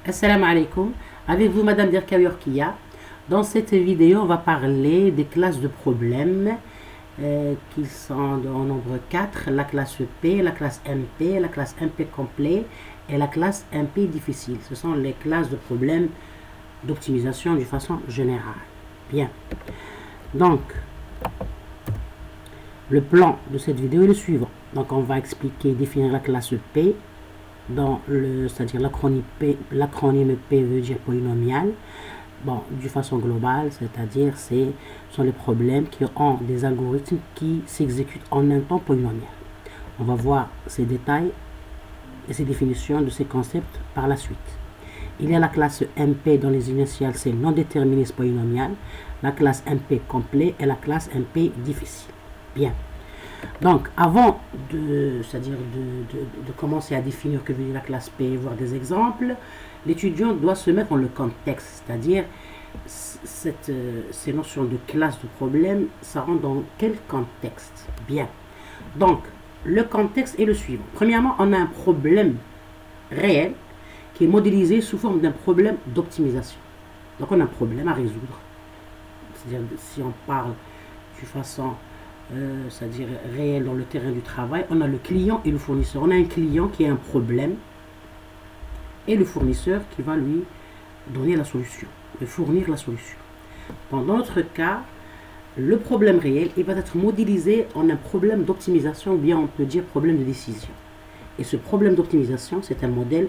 Assalamu alaikum, avec vous Madame Dirka Yorkia. Dans cette vidéo, on va parler des classes de problèmes qui sont en nombre 4, la classe P, la classe MP, la classe MP complet et la classe MP difficile. Ce sont les classes de problèmes d'optimisation de façon générale. Bien. Donc, le plan de cette vidéo est le suivant. Donc, on va expliquer, définir la classe P, c'est-à-dire l'acronyme P veut dire polynomial. Bon, de façon globale, c'est-à-dire ce sont les problèmes qui ont des algorithmes qui s'exécutent en un temps polynomial. On va voir ces détails et ces définitions de ces concepts par la suite. Il y a la classe MP dont les initiales c'est non déterministe polynomial, la classe MP complet et la classe MP difficile. Bien. Donc, avant de commencer à définir que veut dire la classe P, voir des exemples, l'étudiant doit se mettre dans le contexte, c'est-à-dire ces notions de classe de problème, ça rentre dans quel contexte? Bien. Donc, le contexte est le suivant. Premièrement, on a un problème réel qui est modélisé sous forme d'un problème d'optimisation. Donc, on a un problème à résoudre. C'est-à-dire, si on parle de façon c'est-à-dire réel dans le terrain du travail, on a le client et le fournisseur. On a un client qui a un problème et le fournisseur qui va lui donner la solution, lui fournir la solution. Dans notre cas, le problème réel, il va être modélisé en un problème d'optimisation ou bien on peut dire problème de décision. Et ce problème d'optimisation, c'est un modèle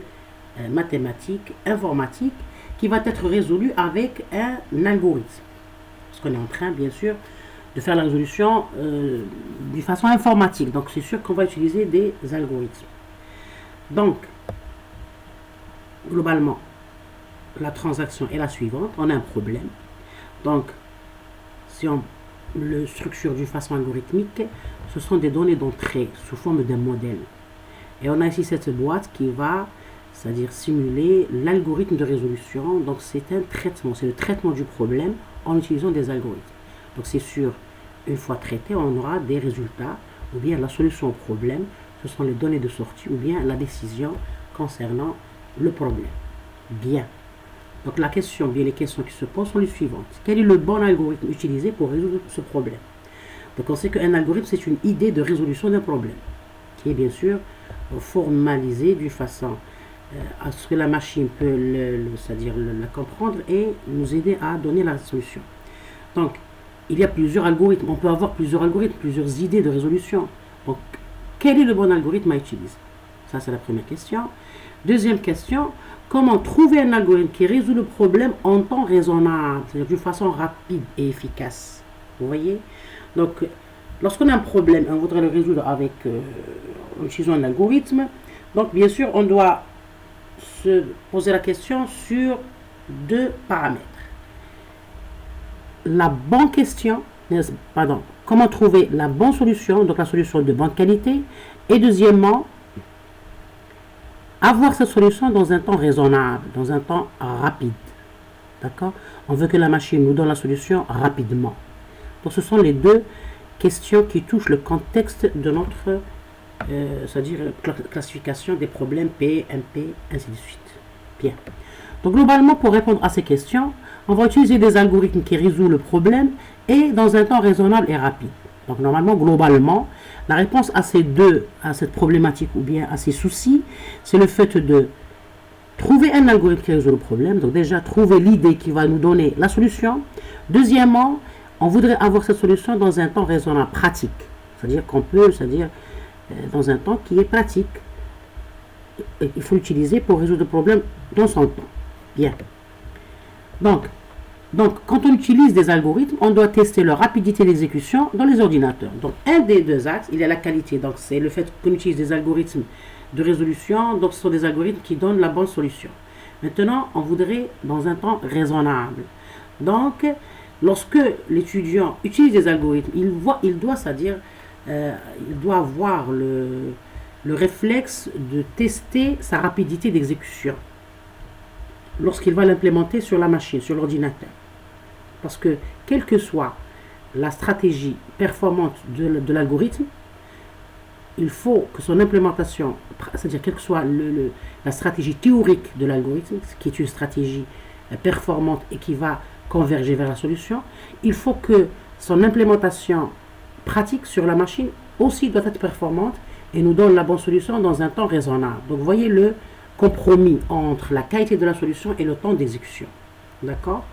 mathématique, informatique qui va être résolu avec un algorithme. Parce qu'on est en train, bien sûr, de faire la résolution de façon informatique. Donc, c'est sûr qu'on va utiliser des algorithmes. Donc, globalement, la transaction est la suivante. On a un problème. Donc, si on le structure d'une façon algorithmique, ce sont des données d'entrée sous forme d'un modèle. Et on a ici cette boîte qui va, c'est-à-dire simuler l'algorithme de résolution. Donc, c'est un traitement. C'est le traitement du problème en utilisant des algorithmes. Donc, c'est sûr, une fois traité, on aura des résultats, ou bien la solution au problème, ce sont les données de sortie, ou bien la décision concernant le problème. Bien. Donc la question, bien les questions qui se posent sont les suivantes. Quel est le bon algorithme utilisé pour résoudre ce problème? Donc on sait qu'un algorithme, c'est une idée de résolution d'un problème, qui est bien sûr formalisée d'une façon à ce que la machine peut c'est-à-dire la comprendre et nous aider à donner la solution. Donc, il y a plusieurs algorithmes. On peut avoir plusieurs algorithmes, plusieurs idées de résolution. Donc, quel est le bon algorithme à utiliser? Ça, c'est la première question. Deuxième question, comment trouver un algorithme qui résout le problème en temps raisonnable, c'est-à-dire d'une façon rapide et efficace? Vous voyez? Donc, lorsqu'on a un problème, on voudrait le résoudre en utilisant un algorithme. Donc, bien sûr, on doit se poser la question sur deux paramètres. La bonne question, comment trouver la bonne solution, donc la solution de bonne qualité, et deuxièmement, avoir cette solution dans un temps raisonnable, dans un temps rapide. D'accord? On veut que la machine nous donne la solution rapidement. Donc ce sont les deux questions qui touchent le contexte de notre c'est-à-dire classification des problèmes P, MP, ainsi de suite. Bien. Donc globalement, pour répondre à ces questions, on va utiliser des algorithmes qui résolvent le problème et dans un temps raisonnable et rapide. Donc normalement, globalement, la réponse à cette problématique ou bien à ces soucis, c'est le fait de trouver un algorithme qui résout le problème. Donc déjà, trouver l'idée qui va nous donner la solution. Deuxièmement, on voudrait avoir cette solution dans un temps raisonnable, pratique. C'est-à-dire qu'on peut, dans un temps qui est pratique. Il faut l'utiliser pour résoudre le problème dans son temps. Bien. Donc, quand on utilise des algorithmes, on doit tester leur rapidité d'exécution dans les ordinateurs. Donc, un des deux axes, il y a la qualité. Donc, c'est le fait qu'on utilise des algorithmes de résolution. Donc, ce sont des algorithmes qui donnent la bonne solution. Maintenant, on voudrait dans un temps raisonnable. Donc, lorsque l'étudiant utilise des algorithmes, il doit avoir le réflexe de tester sa rapidité d'exécution lorsqu'il va l'implémenter sur la machine, sur l'ordinateur. Parce que, quelle que soit la stratégie performante de l'algorithme, il faut que son implémentation, c'est-à-dire quelle que soit la stratégie théorique de l'algorithme, qui est une stratégie performante et qui va converger vers la solution, il faut que son implémentation pratique sur la machine aussi doit être performante et nous donne la bonne solution dans un temps raisonnable. Donc, vous voyez le compromis entre la qualité de la solution et le temps d'exécution. D'accord?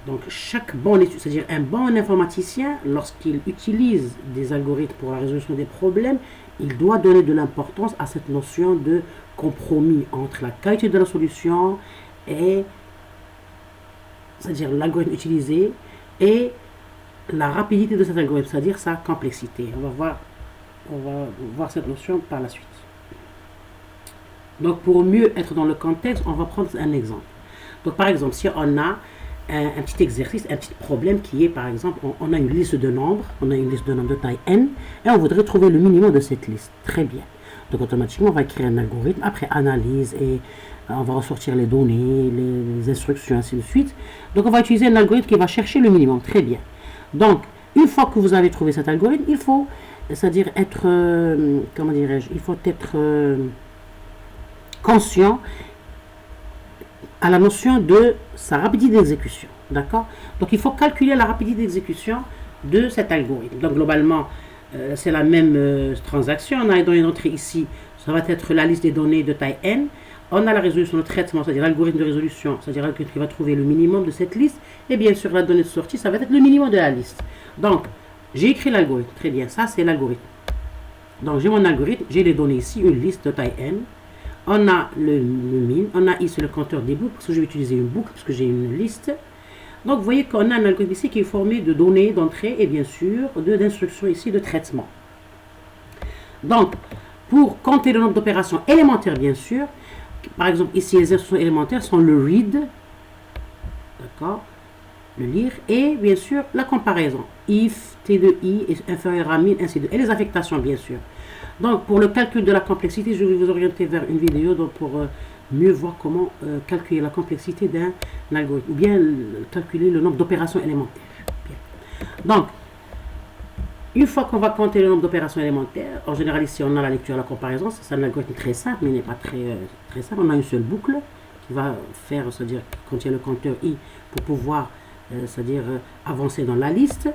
Donc, c'est-à-dire un bon informaticien, lorsqu'il utilise des algorithmes pour la résolution des problèmes, il doit donner de l'importance à cette notion de compromis entre la qualité de la solution et, c'est-à-dire l'algorithme utilisé, et la rapidité de cet algorithme, c'est-à-dire sa complexité. On va voir cette notion par la suite. Donc, pour mieux être dans le contexte, on va prendre un exemple. Donc, par exemple, si on a un petit exercice, un petit problème qui est, par exemple, on a une liste de nombres, de taille n, et on voudrait trouver le minimum de cette liste. Très bien. Donc, automatiquement, on va créer un algorithme, après analyse, et on va ressortir les données, les instructions, ainsi de suite. Donc, on va utiliser un algorithme qui va chercher le minimum. Très bien. Donc, une fois que vous avez trouvé cet algorithme, il faut, c'est-à-dire être, comment dirais-je, il faut être conscient à la notion de sa rapidité d'exécution. D'accord? Donc, il faut calculer la rapidité d'exécution de cet algorithme. Donc, globalement, c'est la même transaction. On a dans une entrée ici, ça va être la liste des données de taille n. On a la résolution de traitement, c'est-à-dire l'algorithme de résolution, c'est-à-dire l'algorithme qui va trouver le minimum de cette liste. Et bien sûr, la donnée de sortie, ça va être le minimum de la liste. Donc, j'ai écrit l'algorithme. Très bien, ça, c'est l'algorithme. Donc, j'ai mon algorithme, j'ai les données ici, une liste de taille n. On a le min, on a ici le compteur des boucles, parce que je vais utiliser une boucle, parce que j'ai une liste. Donc, vous voyez qu'on a un algorithme ici qui est formé de données d'entrée et bien sûr d'instructions ici de traitement. Donc, pour compter le nombre d'opérations élémentaires, bien sûr, par exemple, ici, les instructions élémentaires sont le read, d'accord, le lire, et bien sûr, la comparaison. If, t de i est inférieur à 1000, ainsi de suite. Et les affectations, bien sûr. Donc, pour le calcul de la complexité, je vais vous orienter vers une vidéo donc pour mieux voir comment calculer la complexité d'un algorithme, ou bien calculer le nombre d'opérations élémentaires. Bien. Donc, une fois qu'on va compter le nombre d'opérations élémentaires, en général ici on a la lecture et la comparaison, c'est un algorithme très simple, mais il n'est pas très simple. On a une seule boucle qui va faire, c'est-à-dire qui contient le compteur i pour pouvoir, c'est-à-dire avancer dans la liste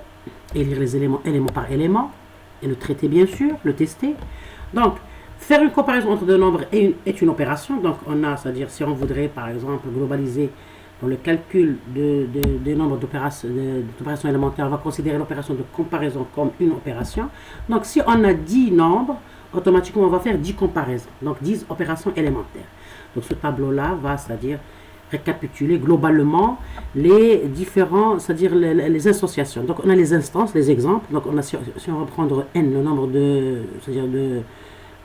et lire les éléments par élément, et le traiter bien sûr, le tester. Donc, faire une comparaison entre deux nombres est une opération. Donc, on a, c'est-à-dire si on voudrait par exemple globaliser dans le calcul des nombres d'opérations élémentaires, on va considérer l'opération de comparaison comme une opération. Donc, si on a 10 nombres, automatiquement, on va faire 10 comparaisons. Donc, 10 opérations élémentaires. Donc, ce tableau-là va, c'est-à-dire, récapituler globalement les différents, c'est-à-dire les associations. Donc, on a les instances, les exemples. Donc, on a, si on va prendre n, le nombre de, c'est-à-dire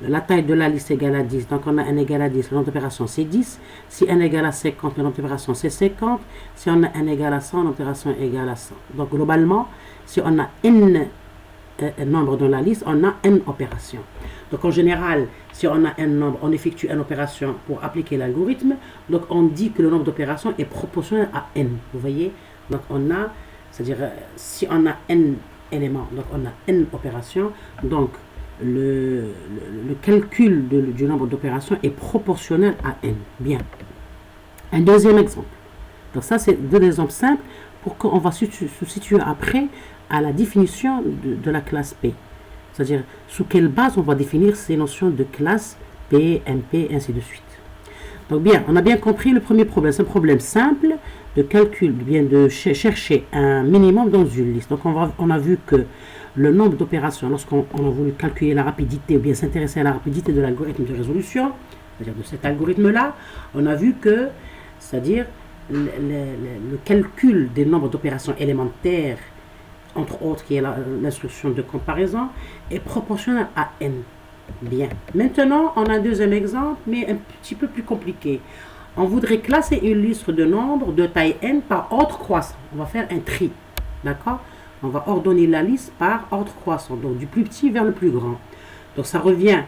la taille de la liste égale à 10, donc on a n égale à 10, le nombre d'opérations c'est 10. Si n égale à 50, le nombre d'opérations c'est 50. Si on a n égale à 100, le nombre d'opérations égale à 100. Donc globalement, si on a n nombre dans la liste, on a n opérations. Donc en général, si on a n nombre, on effectue n opération pour appliquer l'algorithme. Donc on dit que le nombre d'opérations est proportionnel à n. Vous voyez? Donc on a, c'est-à-dire si on a n éléments, donc on a n opérations. Donc le calcul du nombre d'opérations est proportionnel à n. Bien. Un deuxième exemple. Donc ça, c'est deux exemples simples pour qu'on va se situer après à la définition de la classe P. C'est-à-dire, sous quelle base on va définir ces notions de classe P, MP, ainsi de suite. Donc bien, on a bien compris le premier problème. C'est un problème simple de calcul, bien de chercher un minimum dans une liste. Donc on a vu que le nombre d'opérations, lorsqu'on a voulu calculer la rapidité ou bien s'intéresser à la rapidité de l'algorithme de résolution, c'est-à-dire de cet algorithme-là, on a vu que, c'est-à-dire le calcul des nombres d'opérations élémentaires, entre autres qui est l'instruction de comparaison, est proportionnel à n. Bien. Maintenant, on a un deuxième exemple, mais un petit peu plus compliqué. On voudrait classer une liste de nombres de taille n par ordre croissant. On va faire un tri. D'accord? On va ordonner la liste par ordre croissant, donc du plus petit vers le plus grand. Donc ça revient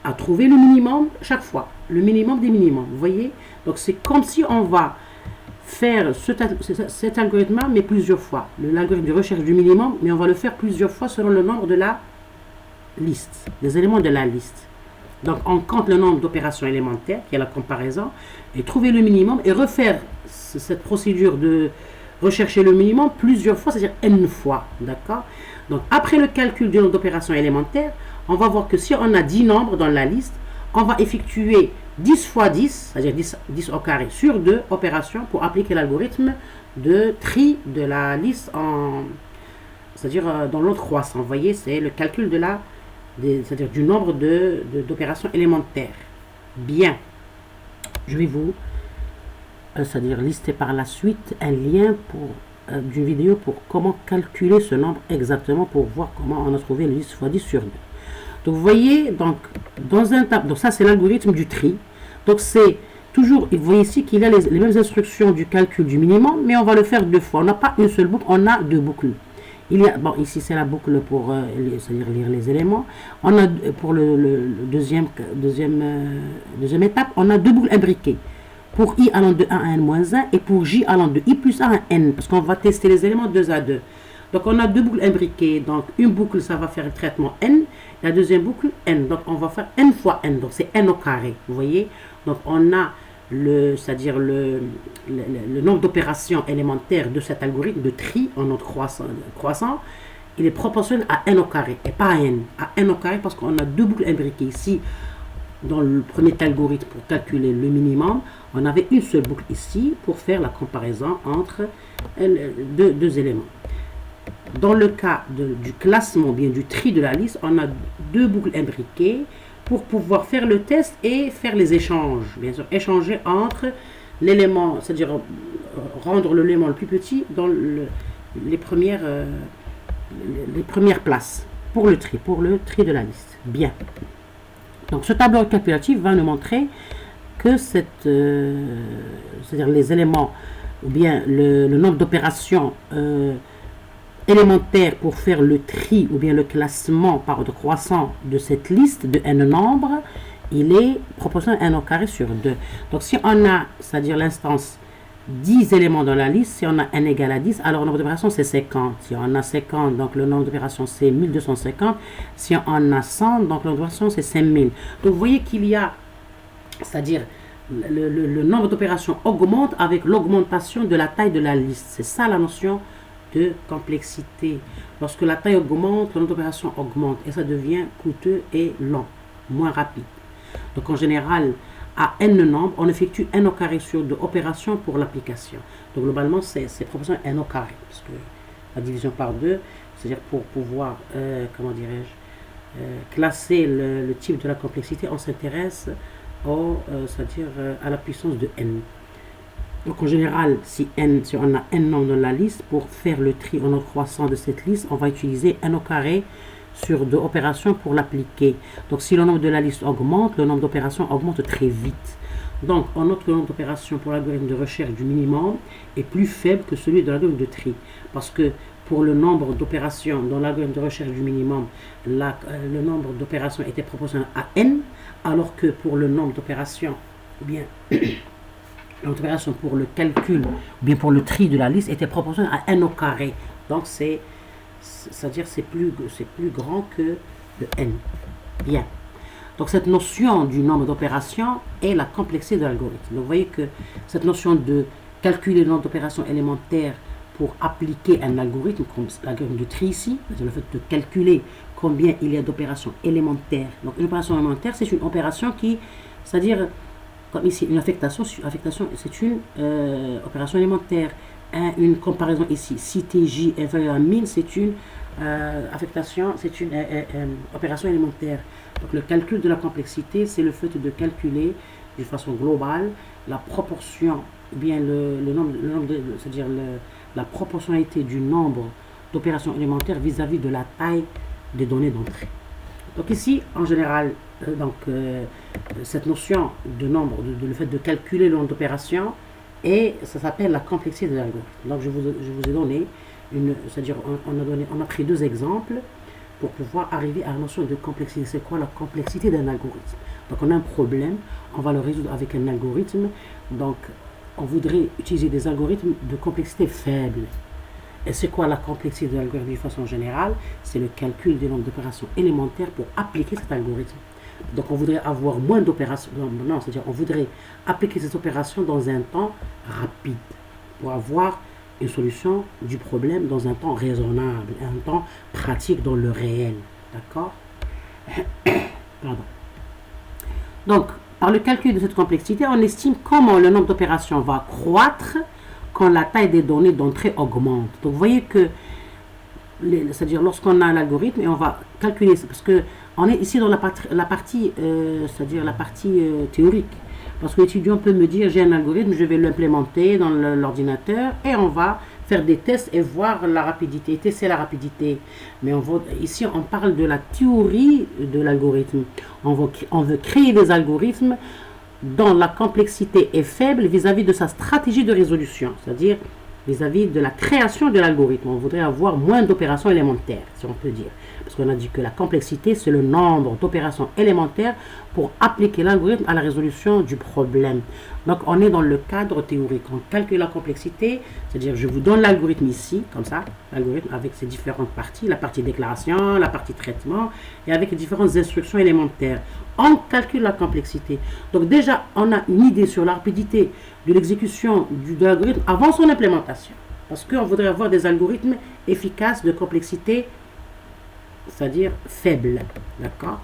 à trouver le minimum chaque fois, le minimum des minimums, vous voyez? Donc c'est comme si on va faire cet algorithme-là, mais plusieurs fois. L'algorithme de recherche du minimum, mais on va le faire plusieurs fois selon le nombre de la liste, des éléments de la liste. Donc on compte le nombre d'opérations élémentaires, qui est la comparaison, et trouver le minimum et refaire cette procédure de rechercher le minimum plusieurs fois, c'est-à-dire n fois, d'accord? Donc après le calcul du nombre d'opérations élémentaires, on va voir que si on a 10 nombres dans la liste, on va effectuer 10 fois 10, c'est-à-dire 10 au carré sur 2 opérations pour appliquer l'algorithme de tri de la liste c'est-à-dire dans l'ordre croissant. Vous voyez, c'est le calcul c'est-à-dire du nombre d'opérations élémentaires. Bien, je vais vous c'est-à-dire lister par la suite un lien d'une vidéo pour comment calculer ce nombre exactement, pour voir comment on a trouvé le 10 fois 10 sur 2. Donc vous voyez, donc ça c'est l'algorithme du tri. Donc c'est toujours, vous voyez ici qu'il y a les mêmes instructions du calcul du minimum, mais on va le faire 2 fois. On n'a pas une seule boucle, on a 2 boucles. Il y a, bon, ici c'est la boucle pour c'est-à-dire lire les éléments. On a pour le deuxième étape, on a 2 boucles imbriquées. Pour i allant de 1 à n-1 et pour j allant de i plus 1 à n, parce qu'on va tester les éléments 2 à 2. Donc on a 2 boucles imbriquées, donc une boucle ça va faire le traitement n, la deuxième boucle n, donc on va faire n fois n, donc c'est n au carré, vous voyez. Donc on a c'est-à-dire le nombre d'opérations élémentaires de cet algorithme de tri en ordre croissant, il est proportionnel à n au carré et pas à n au carré parce qu'on a 2 boucles imbriquées ici. Dans le premier algorithme pour calculer le minimum, on avait une seule boucle ici pour faire la comparaison entre deux éléments. Dans le cas du classement, bien du tri de la liste, on a 2 boucles imbriquées pour pouvoir faire le test et faire les échanges. Bien sûr, échanger entre l'élément, c'est-à-dire rendre l'élément le plus petit dans les premières places pour le tri de la liste. Bien. Donc ce tableau récapitulatif va nous montrer que c'est-à-dire les éléments ou bien le nombre d'opérations élémentaires pour faire le tri ou bien le classement par ordre croissant de cette liste de n nombres, il est proportionnel à n au carré sur 2. Donc si on a, c'est-à-dire l'instance 10 éléments dans la liste, si on a n égale à 10, alors le nombre d'opérations c'est 50. Si on a 50, donc le nombre d'opérations c'est 1250. Si on a 100, donc le nombre d'opérations c'est 5000. Donc vous voyez qu'il y a, c'est-à-dire le nombre d'opérations augmente avec l'augmentation de la taille de la liste. C'est ça la notion de complexité. Lorsque la taille augmente, le nombre d'opérations augmente et ça devient coûteux et lent, moins rapide. Donc en général, à n nombre, on effectue n au carré sur 2 opérations pour l'application. Donc globalement, c'est proportionnel à n au carré, parce que la division par 2, c'est-à-dire pour pouvoir, comment dirais-je, classer le type de la complexité, on s'intéresse c'est-à-dire à la puissance de n. Donc en général, si on a n nombres dans la liste, pour faire le tri en ordre croissant de cette liste, on va utiliser n au carré sur 2 opérations pour l'appliquer. Donc si le nombre de la liste augmente, le nombre d'opérations augmente très vite. Donc on note que le nombre d'opérations pour l'algorithme de recherche du minimum est plus faible que celui de l'algorithme de tri. Parce que pour le nombre d'opérations dans l'algorithme de recherche du minimum, le nombre d'opérations était proportionnel à n, alors que pour le nombre d'opérations, bien l'opération pour le calcul, ou bien pour le tri de la liste, était proportionnel à n au carré. Donc c'est-à-dire c'est plus grand que le n. Bien. Donc cette notion du nombre d'opérations est la complexité de l'algorithme. Donc vous voyez que cette notion de calculer le nombre d'opérations élémentaires pour appliquer un algorithme, comme l'algorithme de tri ici, c'est-à-dire le fait de calculer combien il y a d'opérations élémentaires. Donc une opération élémentaire, c'est une opération qui, c'est-à-dire, comme ici, une affectation c'est une opération élémentaire. Une comparaison ici, si TJ est inférieur à 1000, c'est une affectation, c'est une opération élémentaire. Donc le calcul de la complexité, c'est le fait de calculer de façon globale la proportion, bien le nombre c'est-à-dire la proportionnalité du nombre d'opérations élémentaires vis-à-vis de la taille des données d'entrée. Donc ici, en général, cette notion de nombre, le fait de calculer le nombre d'opérations, et ça s'appelle la complexité de l'algorithme. Donc je vous ai donné c'est-à-dire on a pris 2 exemples pour pouvoir arriver à la notion de complexité. C'est quoi la complexité d'un algorithme? Donc on a un problème, on va le résoudre avec un algorithme. Donc on voudrait utiliser des algorithmes de complexité faible. Et c'est quoi la complexité de l'algorithme de façon générale? C'est le calcul du nombre d'opérations élémentaires pour appliquer cet algorithme. Donc on voudrait avoir moins d'opérations, non, c'est-à-dire on voudrait appliquer ces opérations dans un temps rapide pour avoir une solution du problème dans un temps raisonnable, un temps pratique dans le réel. D'accord? Pardon. Donc, par le calcul de cette complexité, on estime comment le nombre d'opérations va croître quand la taille des données d'entrée augmente. Donc, vous voyez que, c'est-à-dire lorsqu'on a l'algorithme et on va calculer, parce que on est ici dans la partie c'est-à-dire la partie théorique. Parce que l'étudiant peut me dire, j'ai un algorithme, je vais l'implémenter dans l'ordinateur et on va faire des tests et voir la rapidité, tester la rapidité. Mais ici, on parle de la théorie de l'algorithme. On veut créer des algorithmes dont la complexité est faible vis-à-vis de sa stratégie de résolution, c'est-à-dire vis-à-vis de la création de l'algorithme. On voudrait avoir moins d'opérations élémentaires, si on peut dire. Parce qu'on a dit que la complexité, c'est le nombre d'opérations élémentaires pour appliquer l'algorithme à la résolution du problème. Donc, on est dans le cadre théorique. On calcule la complexité, c'est-à-dire je vous donne l'algorithme ici, comme ça, l'algorithme avec ses différentes parties, la partie déclaration, la partie traitement, et avec les différentes instructions élémentaires. On calcule la complexité. Donc, déjà, on a une idée sur la rapidité de l'exécution de l'algorithme avant son implémentation. Parce qu'on voudrait avoir des algorithmes efficaces de complexité, c'est-à-dire faible. D'accord?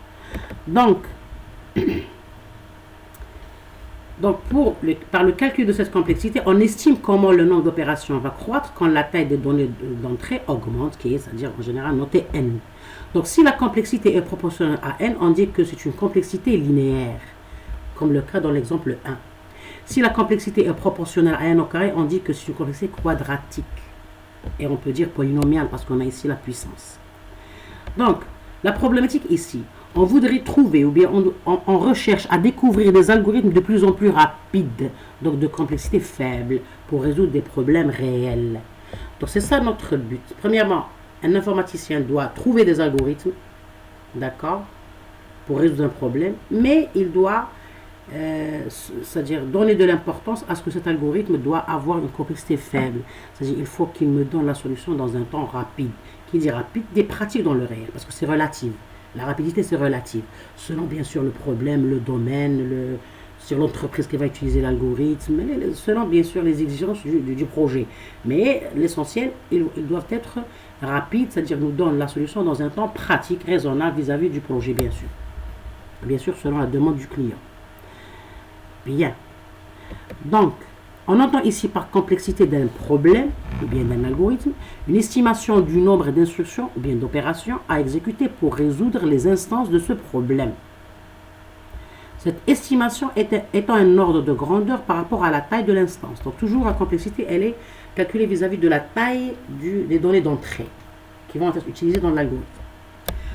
Donc par le calcul de cette complexité, on estime comment le nombre d'opérations va croître quand la taille des données d'entrée augmente, qui est, c'est-à-dire en général notée n. Donc si la complexité est proportionnelle à n, on dit que c'est une complexité linéaire, comme le cas dans l'exemple 1. Si la complexité est proportionnelle à n au carré, on dit que c'est une complexité quadratique. Et on peut dire polynomiale parce qu'on a ici la puissance. Donc, la problématique ici, on voudrait trouver, ou bien on recherche à découvrir des algorithmes de plus en plus rapides, donc de complexité faible, pour résoudre des problèmes réels. Donc, c'est ça notre but. Premièrement, un informaticien doit trouver des algorithmes, d'accord, pour résoudre un problème, mais il doit, c'est-à-dire donner de l'importance à ce que cet algorithme doit avoir une complexité faible. C'est-à-dire il faut qu'il me donne la solution dans un temps rapide. Qui dit rapide, des pratiques dans le réel, parce que c'est relatif. La rapidité, c'est relatif. Selon, bien sûr, le problème, le domaine, sur l'entreprise qui va utiliser l'algorithme, selon, bien sûr, les exigences du projet. Mais l'essentiel, ils doivent être rapides, c'est-à-dire nous donnent la solution dans un temps pratique, raisonnable vis-à-vis du projet, bien sûr. Bien sûr, selon la demande du client. Bien. Donc, on entend ici par complexité d'un problème ou bien d'un algorithme une estimation du nombre d'instructions ou bien d'opérations à exécuter pour résoudre les instances de ce problème. Cette estimation étant un ordre de grandeur par rapport à la taille de l'instance. Donc toujours la complexité, elle est calculée vis-à-vis de la taille des données d'entrée qui vont être utilisées dans l'algorithme.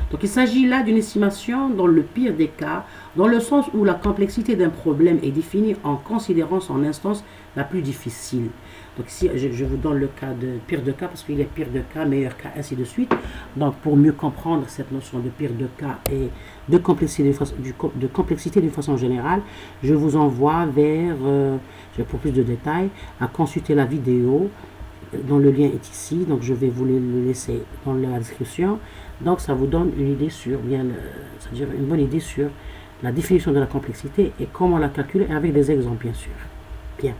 Donc il s'agit là d'une estimation dans le pire des cas, dans le sens où la complexité d'un problème est définie en considérant son instance la plus difficile. Donc ici, je vous donne le cas de pire de cas, parce qu'il y a pire de cas, meilleur cas, ainsi de suite. Donc pour mieux comprendre cette notion de pire de cas et de complexité d'une façon générale, je vous envoie vers, pour plus de détails, à consulter la vidéo dont le lien est ici. Donc je vais vous le laisser dans la description. Donc ça vous donne une idée sur, c'est-à-dire une bonne idée sur la définition de la complexité et comment la calculer avec des exemples, bien sûr. Bien.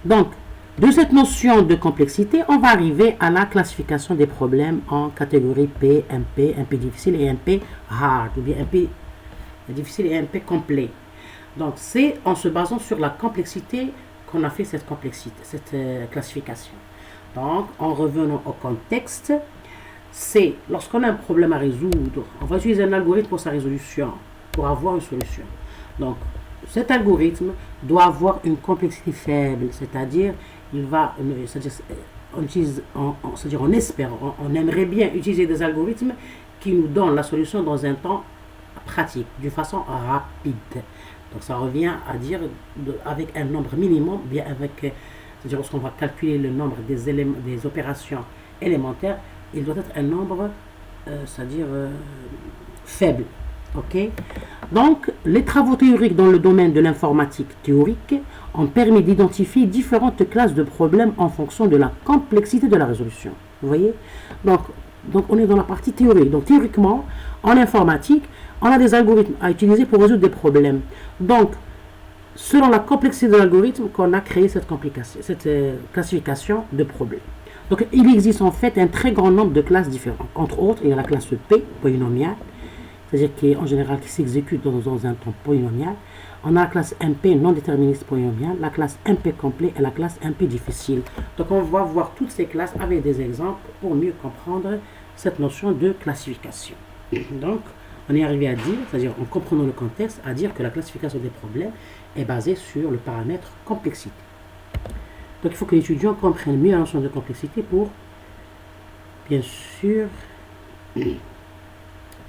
Donc, de cette notion de complexité, on va arriver à la classification des problèmes en catégorie P, MP difficile et MP hard, ou bien MP difficile et MP complet. Donc, c'est en se basant sur la complexité qu'on a fait cette classification. Donc, en revenant au contexte, c'est lorsqu'on a un problème à résoudre, on va utiliser un algorithme pour sa résolution, pour avoir une solution. Donc, cet algorithme doit avoir une complexité faible, c'est-à-dire on aimerait bien utiliser des algorithmes qui nous donnent la solution dans un temps pratique, d'une façon rapide. Donc ça revient à dire avec un nombre minimum, bien avec, c'est-à-dire lorsqu'on va calculer le nombre des opérations élémentaires, il doit être un nombre, c'est-à-dire faible. Ok. Donc, les travaux théoriques dans le domaine de l'informatique théorique ont permis d'identifier différentes classes de problèmes en fonction de la complexité de la résolution. Vous voyez? Donc, on est dans la partie théorique. Donc, théoriquement, en informatique, on a des algorithmes à utiliser pour résoudre des problèmes. Donc, selon la complexité de l'algorithme, qu'on a créé cette classification de problèmes. Donc, il existe en fait un très grand nombre de classes différentes. Entre autres, il y a la classe P, polynomiale, c'est-à-dire qu'en général qui s'exécute dans un temps polynomial. On a la classe MP non déterministe polynomiale, la classe MP complet et la classe MP difficile. Donc on va voir toutes ces classes avec des exemples pour mieux comprendre cette notion de classification. Donc on est arrivé à dire, c'est-à-dire en comprenant le contexte, à dire que la classification des problèmes est basée sur le paramètre complexité. Donc il faut que l'étudiant comprenne mieux la notion de complexité pour, bien sûr,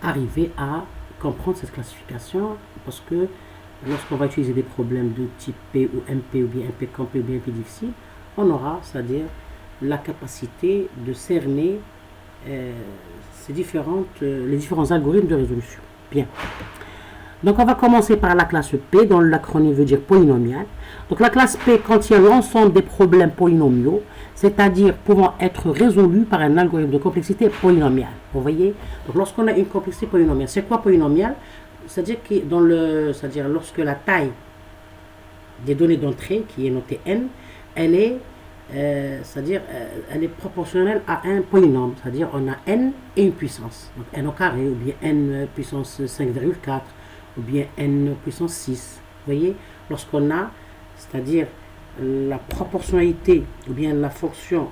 arriver à comprendre cette classification, parce que lorsqu'on va utiliser des problèmes de type P ou MP ou bien MP complet ou bien MP difficile, on aura, c'est-à-dire la capacité de cerner les différents algorithmes de résolution. Bien. Donc on va commencer par la classe P, dont l'acronyme veut dire polynomial. Donc la classe P contient l'ensemble des problèmes polynomiaux, c'est-à-dire pouvant être résolus par un algorithme de complexité polynomiale. Vous voyez? Donc lorsqu'on a une complexité polynomiale, c'est quoi polynomial? C'est-à-dire que c'est-à-dire lorsque la taille des données d'entrée, qui est notée n, elle est elle est proportionnelle à un polynôme, c'est-à-dire on a n et une puissance, donc n au carré, ou bien n puissance 5,4, ou bien n puissance 6. Vous voyez, lorsqu'on a, c'est-à-dire la proportionnalité, ou bien la fonction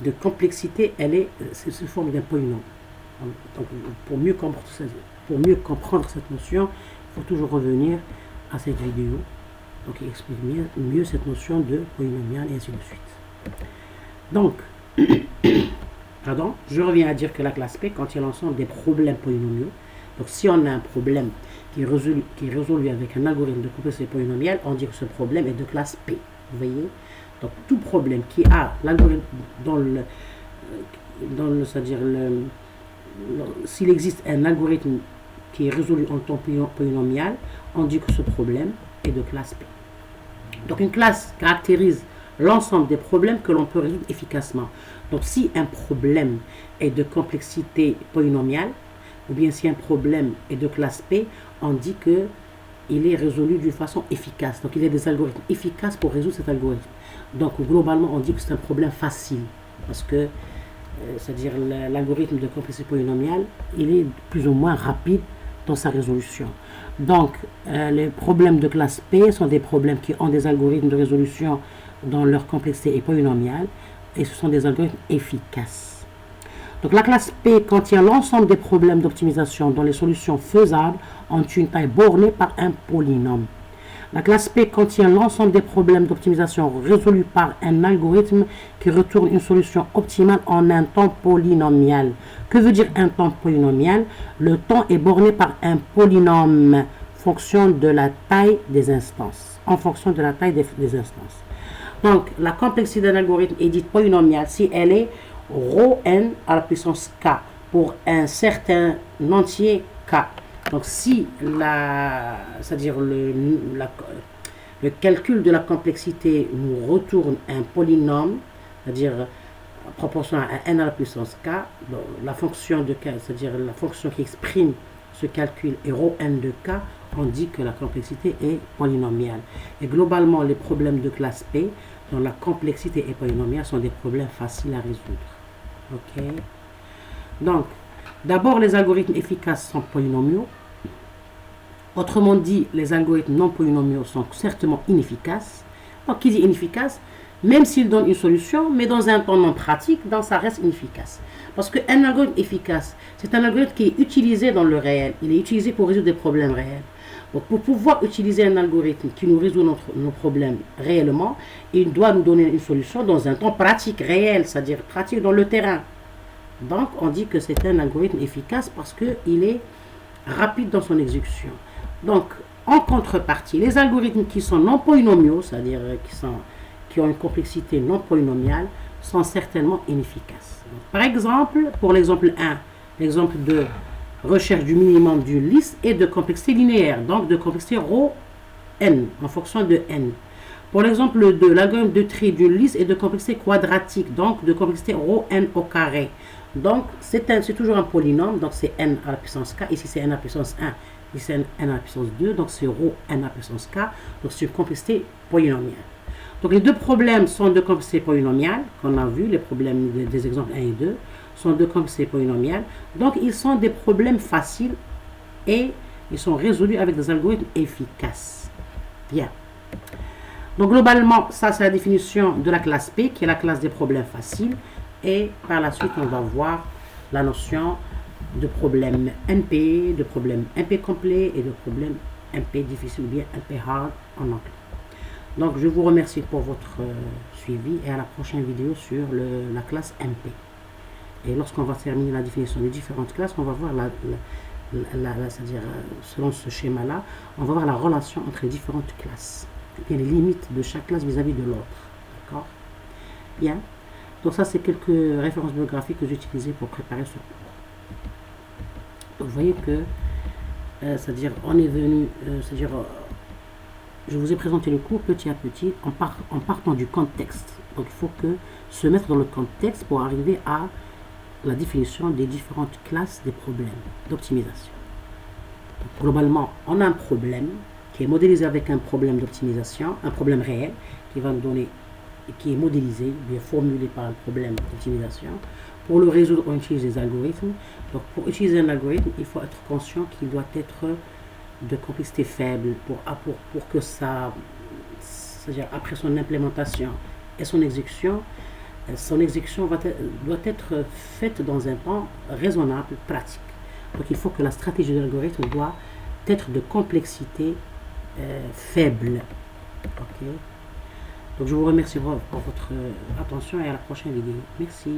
de complexité, elle est sous forme d'un polynôme. Donc, pour mieux comprendre cette notion, il faut toujours revenir à cette vidéo. Donc, il explique mieux cette notion de polynomial et ainsi de suite. Donc, pardon, je reviens à dire que la classe P contient l'ensemble des problèmes polynomiaux. Donc, si on a un problème qui est résolu avec un algorithme de complexité polynomiale, on dit que ce problème est de classe P. Vous voyez? Donc, tout problème qui a l'algorithme c'est-à-dire s'il existe un algorithme qui est résolu en temps polynomial, on dit que ce problème est de classe P. Donc une classe caractérise l'ensemble des problèmes que l'on peut résoudre efficacement. Donc si un problème est de complexité polynomiale, ou bien si un problème est de classe P, on dit que il est résolu d'une façon efficace. Donc il y a des algorithmes efficaces pour résoudre cet algorithme. Donc globalement, on dit que c'est un problème facile, parce que c'est-à-dire l'algorithme de complexité polynomiale, il est plus ou moins rapide dans sa résolution. Donc, les problèmes de classe P sont des problèmes qui ont des algorithmes de résolution dont leur complexité est polynomiale, et ce sont des algorithmes efficaces. Donc, la classe P contient l'ensemble des problèmes d'optimisation dont les solutions faisables ont une taille bornée par un polynôme. La classe P contient l'ensemble des problèmes d'optimisation résolus par un algorithme qui retourne une solution optimale en un temps polynomial. Que veut dire un temps polynomial? Le temps est borné par un polynôme en fonction de la taille des instances. Donc, la complexité d'un algorithme est dite polynomiale si elle est ρ n à la puissance k pour un certain entier k. Donc si c'est-à-dire le calcul de la complexité nous retourne un polynôme, c'est-à-dire proportionnel à n à la puissance k, la fonction de k, c'est-à-dire la fonction qui exprime ce calcul est ρ n de k, on dit que la complexité est polynomiale. Et globalement, les problèmes de classe P, dont la complexité est polynomiale, sont des problèmes faciles à résoudre. Ok. Donc, d'abord, les algorithmes efficaces sont polynomiaux. Autrement dit, les algorithmes non polynomiaux sont certainement inefficaces. Donc, qui dit inefficace? Même s'il donne une solution, mais dans un temps non pratique, donc ça reste inefficace. Parce qu'un algorithme efficace, c'est un algorithme qui est utilisé dans le réel. Il est utilisé pour résoudre des problèmes réels. Donc, pour pouvoir utiliser un algorithme qui nous résout nos problèmes réellement, il doit nous donner une solution dans un temps pratique, réel, c'est-à-dire pratique dans le terrain. Donc, on dit que c'est un algorithme efficace parce qu'il est rapide dans son exécution. Donc, en contrepartie, les algorithmes qui sont non polynomiaux, c'est-à-dire qui ont une complexité non polynomiale, sont certainement inefficaces. Donc, par exemple, pour l'exemple 1, l'exemple 2, recherche du minimum d'une liste et de complexité linéaire, donc de complexité ρ n, en fonction de n. Pour l'exemple 2, l'algorithme de tri d'une liste est de complexité quadratique, donc de complexité ρ n au carré. Donc, c'est toujours un polynôme, donc c'est n à la puissance k. Ici, c'est n à la puissance 1, ici, c'est n à la puissance 2, donc c'est ρ n à la puissance k. Donc, c'est une complexité polynomiale. Donc, les deux problèmes sont de complexité polynomiale, qu'on a vu, les problèmes des exemples 1 et 2 sont de complexité polynomiale. Donc, ils sont des problèmes faciles et ils sont résolus avec des algorithmes efficaces. Bien. Donc, globalement, ça, c'est la définition de la classe P, qui est la classe des problèmes faciles. Et par la suite, on va voir la notion de problème NP, de problème NP complet et de problème NP difficile ou bien NP hard en anglais. Donc, je vous remercie pour votre suivi et à la prochaine vidéo sur la classe NP. Et lorsqu'on va terminer la définition des différentes classes, on va voir c'est-à-dire selon ce schéma-là, on va voir la relation entre les différentes classes et bien les limites de chaque classe vis-à-vis de l'autre. D'accord? Bien. Donc ça, c'est quelques références bibliographiques que j'ai utilisées pour préparer ce cours. Donc vous voyez que, c'est-à-dire, on est venu, c'est-à-dire, je vous ai présenté le cours petit à petit en partant du contexte. Donc il faut se mettre dans le contexte pour arriver à la définition des différentes classes des problèmes d'optimisation. Globalement, on a un problème qui est modélisé avec un problème d'optimisation, un problème réel qui va nous donner, qui est modélisé, bien formulé par un problème d'optimisation. Pour le résoudre, on utilise des algorithmes. Donc, pour utiliser un algorithme, il faut être conscient qu'il doit être de complexité faible pour que ça, c'est-à-dire après son implémentation et son exécution doit être faite dans un temps raisonnable, pratique. Donc, il faut que la stratégie de l'algorithme doit être de complexité faible. Ok. Donc, je vous remercie pour votre attention et à la prochaine vidéo. Merci.